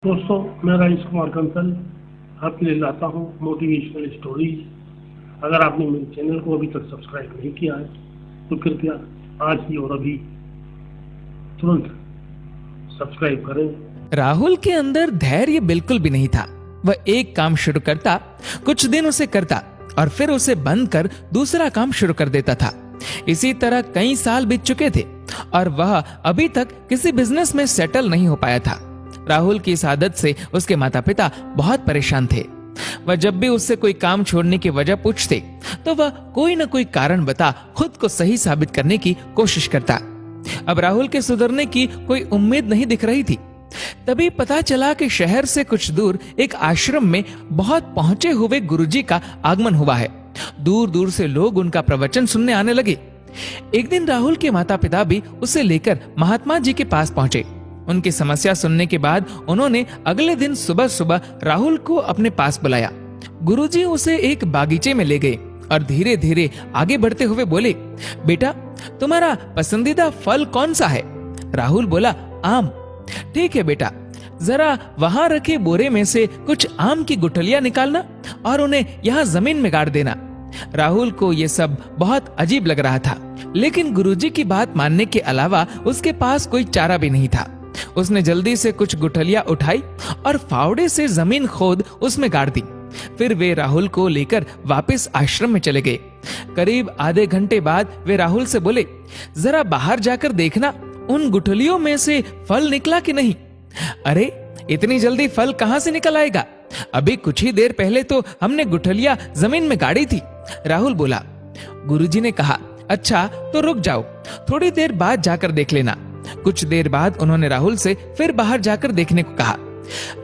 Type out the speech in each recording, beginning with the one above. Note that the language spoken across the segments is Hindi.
दोस्तों, मैं राजेश कुमार कंसल आपके लिए लाता हूँ मोटिवेशनल स्टोरीज। अगर आपने मेरे चैनल को अभी तक सब्सक्राइब नहीं किया है तो कृपया आज ही और अभी तुरंत सब्सक्राइब करें। राहुल के अंदर धैर्य बिल्कुल भी नहीं था। वह एक काम शुरू करता, कुछ दिन उसे करता और फिर उसे बंद कर दूसरा काम शुरू कर देता था। इसी तरह कई साल बीत चुके थे और वह अभी तक किसी बिजनेस में सेटल नहीं हो पाया था। राहुल की इस आदत से उसके माता पिता बहुत परेशान थे। वह जब भी उससे कोई काम छोड़ने की वजह पूछते तो वह कोई न कोई कारण बता खुद को सही साबित करने की कोशिश करता। अब राहुल के सुधरने की कोई उम्मीद नहीं दिख रही थी। तभी पता चला कि शहर से कुछ दूर एक आश्रम में बहुत पहुंचे हुए गुरुजी का आगमन हुआ है। दूर दूर से लोग उनका प्रवचन सुनने आने लगे। एक दिन राहुल के माता पिता भी उसे लेकर महात्मा जी के पास पहुंचे। उनकी समस्या सुनने के बाद उन्होंने अगले दिन सुबह सुबह राहुल को अपने पास बुलाया। गुरुजी उसे एक बागीचे में ले गए और धीरे धीरे आगे बढ़ते हुए बोले, बेटा तुम्हारा पसंदीदा फल कौन सा है? राहुल बोला, आम। ठीक है बेटा, जरा वहां रखे बोरे में से कुछ आम की गुठलियां निकालना और उन्हें यहाँ जमीन में गाड़ देना। राहुल को यह सब बहुत अजीब लग रहा था, लेकिन गुरुजी की बात मानने के अलावा उसके पास कोई चारा भी नहीं था। उसने जल्दी से कुछ गुठलियां उठाई और फावड़े से जमीन खोद उसमें गाड़ दी। फिर वे राहुल को लेकर वापस आश्रम में चले गए। करीब आधे घंटे बाद वे राहुल से बोले, जरा बाहर जाकर देखना उन गुठलियों में से फल निकला कि नहीं। अरे इतनी जल्दी फल कहां से निकल आएगा? अभी कुछ ही देर पहले तो हमने गुठलियां जमीन में गाड़ी थी। राहुल बोला। गुरुजी ने कहा, अच्छा तो रुक जाओ, थोड़ी देर बाद जाकर देख लेना। कुछ देर बाद उन्होंने राहुल से फिर बाहर जाकर देखने को कहा।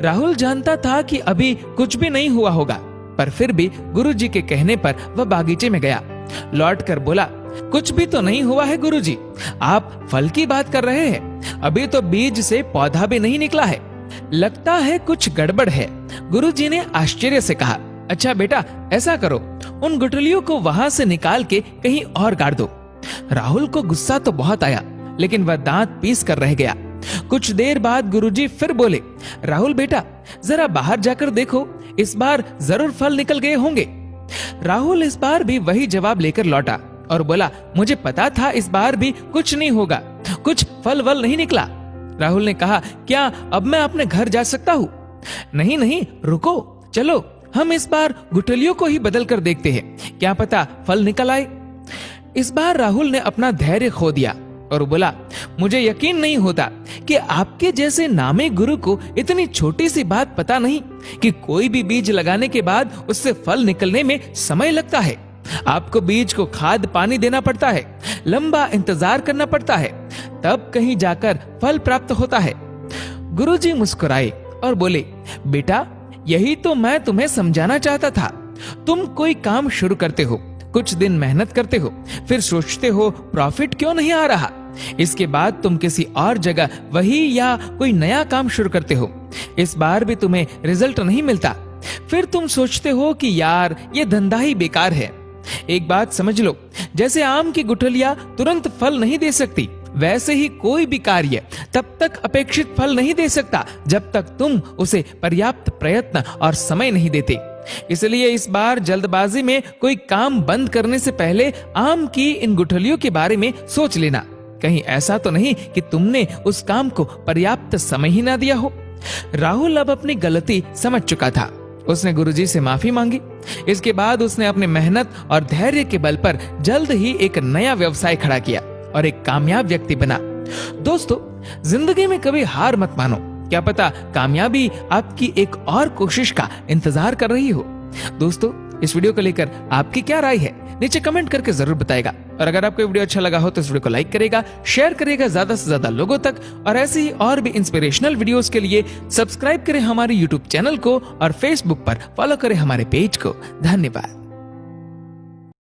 राहुल जानता था कि अभी कुछ भी नहीं हुआ होगा, पर फिर भी गुरुजी के कहने पर वह बागीचे में गया। लौटकर बोला, कुछ भी तो नहीं हुआ है गुरुजी, आप फल की बात कर रहे हैं, अभी तो बीज से पौधा भी नहीं निकला है। लगता है कुछ गड़बड़ है। गुरुजी ने आश्चर्य से कहा, अच्छा बेटा ऐसा करो, उन गुठलियों को वहां से निकाल के कहीं और गाड़ दो। राहुल को गुस्सा तो बहुत आया, लेकिन वह दांत पीस कर रह गया। कुछ देर बाद गुरुजी फिर बोले, राहुल बेटा जरा बाहर जाकर देखो, इस बार जरूर फल निकल गए होंगे। राहुल इस बार भी वही जवाब लेकर लौटा और बोला, मुझे पता था इस बार भी कुछ नहीं होगा, कुछ फल वल नहीं निकला। राहुल ने कहा, क्या अब मैं अपने घर जा सकता हूँ? नहीं नहीं रुको, चलो हम इस बार गुठलियों को ही बदल कर देखते हैं, क्या पता फल निकल आए। इस बार राहुल ने अपना धैर्य खो दिया और बोला, मुझे यकीन नहीं होता कि आपके जैसे नामी गुरु को इतनी छोटी सी बात पता नहीं कि कोई भी बीज लगाने के बाद उससे फल निकलने में समय लगता है। आपको बीज को खाद पानी देना पड़ता है, लंबा इंतजार करना पड़ता है, तब कहीं जाकर फल प्राप्त होता है। गुरुजी मुस्कुराए और बोले, बेटा यही तो मैं तुम्हें समझाना चाहता था। तुम कोई काम शुरू करते हो, कुछ दिन मेहनत करते हो, फिर सोचते हो प्रॉफिट क्यों नहीं आ रहा। इसके बाद तुम किसी और जगह वही या कोई नया काम शुरू करते हो, इस बार भी तुम्हें रिजल्ट नहीं मिलता। फिर तुम सोचते हो कि यार ये धंधा ही बेकार है। एक बात समझ लो, जैसे आम की गुठलियां तुरंत फल नहीं दे सकती, वैसे ही कोई भी कार्य तब तक अपेक्षित फल नहीं दे सकता जब तक तुम उसे पर्याप्त प्रयत्न और समय नहीं देते। इसलिए इस बार जल्दबाजी में कोई काम बंद करने से पहले आम की इन गुठलियों के बारे में सोच लेना। कहीं ऐसा तो नहीं कि तुमने उस काम को पर्याप्त समय ही ना दिया हो। राहुल अब अपनी गलती समझ चुका था। उसने गुरुजी से माफी मांगी। इसके बाद उसने अपने मेहनत और धैर्य के बल पर जल्द ही एक नया व्यवसाय खड़ा किया और एक कामयाब व्यक्ति बना। दोस्तों, जिंदगी में कभी हार मत मानो, क्या पता कामयाबी आपकी एक और कोशिश का इंतजार कर रही हो। दोस्तों, इस वीडियो को लेकर आपकी क्या राय है नीचे कमेंट करके जरूर बताएगा। और अगर आपको वीडियो अच्छा लगा हो तो इस वीडियो को लाइक करेगा, शेयर करेगा ज्यादा से ज्यादा लोगों तक। और ऐसे ही और भी इंस्पिरेशनल वीडियोस के लिए सब्सक्राइब करें हमारे यूट्यूब चैनल को और फेसबुक पर फॉलो करें हमारे पेज को। धन्यवाद।